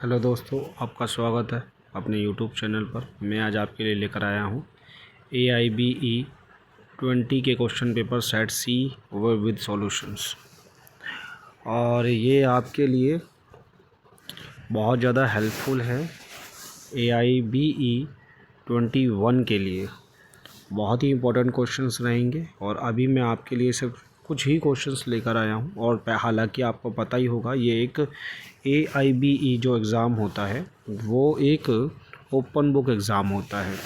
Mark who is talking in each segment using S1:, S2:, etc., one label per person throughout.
S1: Hello दोस्तों, आपका स्वागत है अपने यूट्यूब चैनल पर। मैं आज आपके लिए लेकर आया हूँ AIBE 20 के question paper set C with solutions. और ये आपके लिए बहुत ज़्यादा हेल्पफुल है। AIBE 21 के लिए बहुत ही इम्पोर्टेंट क्वेश्चंस रहेंगे। और अभी मैं आपके लिए सिर्फ कुछ ही क्वेश्चंस लेकर आया हूँ। और हालांकि आपको पता ही होगा, ये एक AIBE जो एग्ज़ाम होता है वो एक ओपन बुक एग्ज़ाम होता है।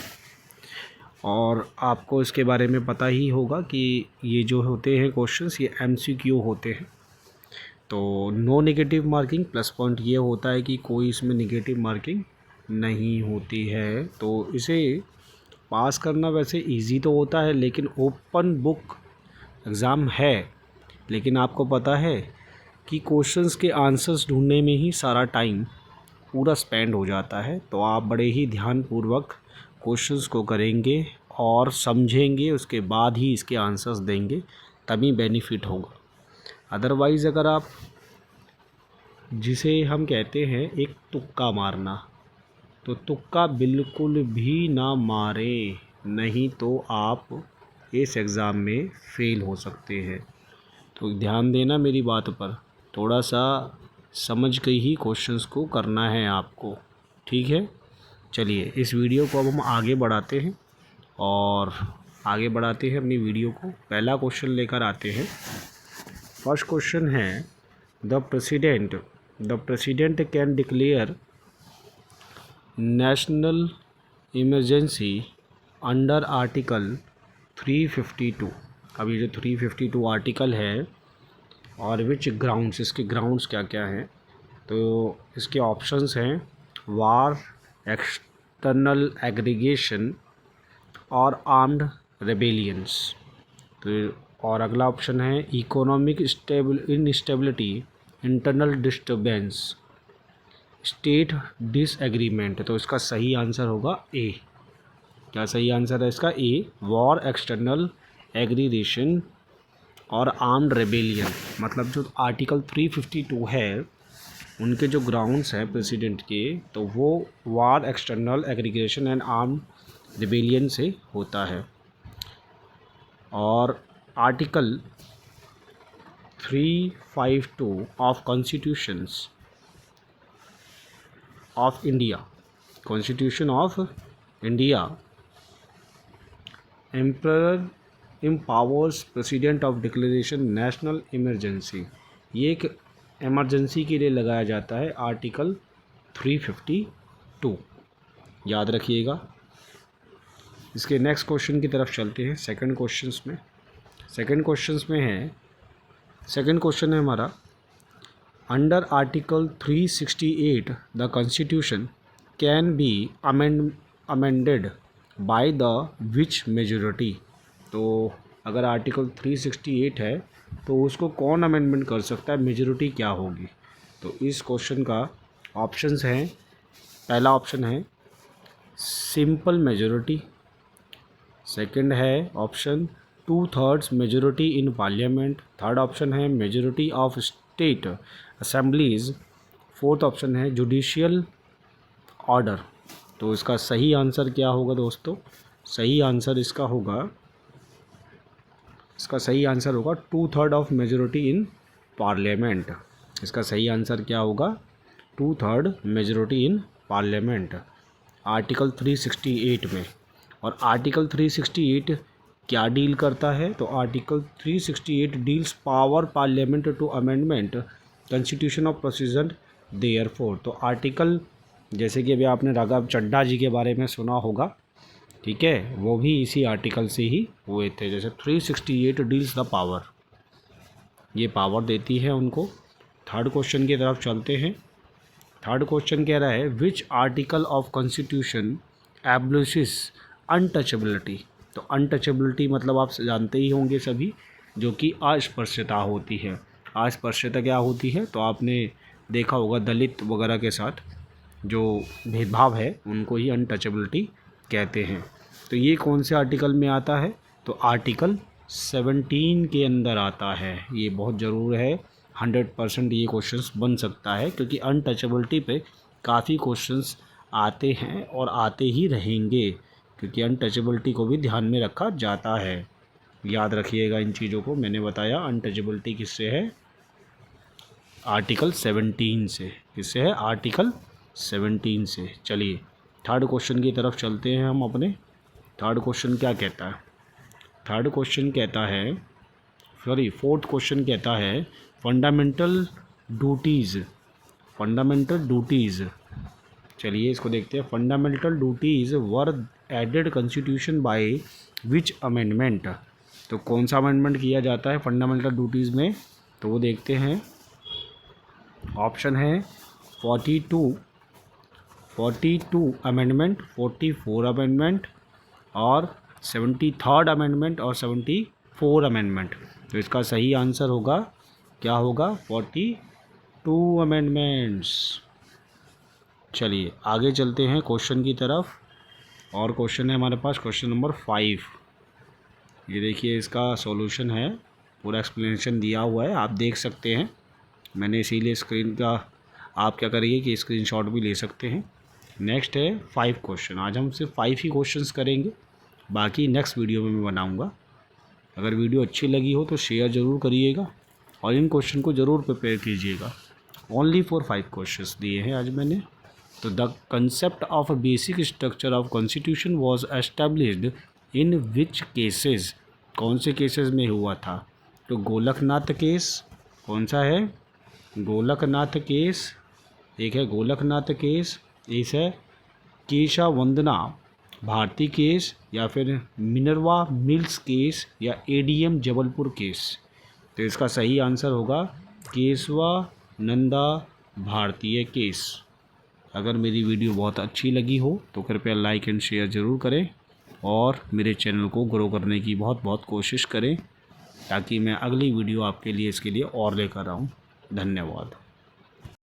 S1: और आपको इसके बारे में पता ही होगा कि ये जो होते हैं क्वेश्चंस, ये MCQ होते हैं। तो no negative marking, plus point ये होता है कि कोई इसमें नेगेटिव मार्किंग नहीं होती है। तो इसे पास करना वैसे इजी तो होता है, लेकिन ओपन बुक एग्ज़ाम है। लेकिन आपको पता है कि क्वेश्चंस के आंसर्स ढूंढने में ही सारा टाइम पूरा स्पेंड हो जाता है। तो आप बड़े ही ध्यानपूर्वक क्वेश्चंस को करेंगे और समझेंगे, उसके बाद ही इसके आंसर्स देंगे, तभी बेनिफिट होगा। अदरवाइज़ अगर आप, जिसे हम कहते हैं एक तुक्का मारना, तो तुक्का बिल्कुल भी ना मारे, नहीं तो आप इस एग्ज़ाम में फ़ेल हो सकते हैं। तो ध्यान देना मेरी बात पर, थोड़ा सा समझ के ही क्वेश्चंस को करना है आपको, ठीक है। चलिए इस वीडियो को अब हम आगे बढ़ाते हैं और आगे बढ़ाते हैं अपनी वीडियो को। पहला क्वेश्चन लेकर आते हैं। फर्स्ट क्वेश्चन है, the president can declare national emergency under article 352। अब ये जो 352 आर्टिकल है और विच ग्राउंड्स, इसके ग्राउंड्स क्या क्या हैं, तो इसके ऑप्शंस हैं वार, एक्सटर्नल एग्रीगेशन और आर्म्ड रेबेलियंस। तो और अगला ऑप्शन है economic instability, internal disturbance, state disagreement. तो इसका सही आंसर होगा ए। क्या सही आंसर है इसका? ए, वॉर, एक्सटर्नल एग्रीगेशन और आर्म्ड रेबेलियन। मतलब जो आर्टिकल 352 है, उनके जो ग्राउंड्स हैं प्रेसिडेंट के, तो वो war, external aggregation and armed rebellion से होता है। और article 352 of constitutions of India, constitution of India, emperor empowers president of declaration national emergency. ये एक इमरजेंसी के लिए लगाया जाता है आर्टिकल 352, याद रखिएगा। इसके नेक्स्ट क्वेश्चन की तरफ चलते हैं। सेकंड क्वेश्चन है हमारा, under article 368 the constitution can be amended by the which majority. तो अगर आर्टिकल 368 है तो उसको कौन अमेंडमेंट कर सकता है, मेजोरिटी क्या होगी? तो इस क्वेश्चन का ऑप्शंस हैं, पहला ऑप्शन है सिंपल मेजोरिटी, सेकंड है option 2/3 majority in parliament, third option है majority of state assemblies, fourth option है जुडिशियल ऑर्डर। तो इसका सही आंसर क्या होगा दोस्तों? सही आंसर इसका होगा 2/3 ऑफ मेजोरिटी इन पार्लियामेंट। इसका सही आंसर क्या होगा? 2/3 मेजोरिटी इन पार्लियामेंट, आर्टिकल 368 में। और आर्टिकल 368 क्या डील करता है? तो article 368 deals power parliament to amendment constitution of procedure therefore. तो आर्टिकल, जैसे कि अभी आपने राघव चड्ढा जी के बारे में सुना होगा, ठीक है, वो भी इसी आर्टिकल से ही हुए थे। जैसे 368 डील्स द पावर, ये पावर देती है उनको। थर्ड क्वेश्चन की तरफ चलते हैं। थर्ड क्वेश्चन कह रहा है, which article of constitution abolishes untouchability. तो अनटचेबिलिटी मतलब आप जानते ही होंगे सभी, जो कि अस्पृश्यता होती है। अस्पृश्यता क्या होती है? तो आपने देखा होगा दलित वगैरह के साथ जो भेदभाव है, उनको ही अनटचेबिलिटी कहते हैं। तो ये कौन से आर्टिकल में आता है? तो आर्टिकल 17 के अंदर आता है। ये बहुत ज़रूर है, 100% ये क्वेश्चन बन सकता है, क्योंकि अनटचेबिलिटी पे काफ़ी क्वेश्चंस आते हैं और आते ही रहेंगे, क्योंकि अनटचेबिलिटी को भी ध्यान में रखा जाता है। याद रखिएगा इन चीज़ों को। मैंने बताया अनटचेबिलिटी किससे है, आर्टिकल 17 से। किससे है, आर्टिकल 17 से। चलिए थर्ड क्वेश्चन की तरफ चलते हैं हम अपने। थर्ड क्वेश्चन क्या कहता है, थर्ड क्वेश्चन कहता है, फोर्थ क्वेश्चन कहता है फंडामेंटल ड्यूटीज़। फंडामेंटल ड्यूटीज़, चलिए इसको देखते हैं। Fundamental duties were added constitution by which amendment. तो कौन सा अमेंडमेंट किया जाता है फंडामेंटल ड्यूटीज़ में, तो वो देखते हैं। ऑप्शन है 42 अमेंडमेंट, 44 अमेंडमेंट और 73rd अमेंडमेंट और 74 अमेंडमेंट। तो इसका सही आंसर होगा, क्या होगा, 42 अमेंडमेंट्स। चलिए आगे चलते हैं क्वेश्चन की तरफ। और क्वेश्चन है हमारे पास क्वेश्चन नंबर 5। ये देखिए इसका सॉल्यूशन है, पूरा एक्सप्लेनेशन दिया हुआ है, आप देख सकते हैं। मैंने इसीलिए स्क्रीन का, आप क्या करिए कि स्क्रीनशॉट भी ले सकते हैं। नेक्स्ट है 5 क्वेश्चन। आज हम सिर्फ 5 ही क्वेश्चंस करेंगे, बाकी नेक्स्ट वीडियो में मैं बनाऊंगा। अगर वीडियो अच्छी लगी हो तो शेयर ज़रूर करिएगा और इन क्वेश्चन को ज़रूर प्रिपेयर कीजिएगा। ओनली फॉर 5 क्वेश्चंस दिए हैं आज मैंने। तो the concept of basic structure of constitution was established in which cases. कौन से केसेस में हुआ था, तो गोलकनाथ केस, कौन सा है, गोलकनाथ केस, एक है गोलकनाथ केस, एक है केशवंदना भारती केस, या फिर मिनर्वा मिल्स केस, या एडीएम जबलपुर केस। तो इसका सही आंसर होगा केशवानंदा भारतीय केस। अगर मेरी वीडियो बहुत अच्छी लगी हो तो कृपया लाइक एंड शेयर ज़रूर करें और मेरे चैनल को ग्रो करने की बहुत बहुत कोशिश करें, ताकि मैं अगली वीडियो आपके लिए इसके लिए और लेकर आऊँ। धन्यवाद।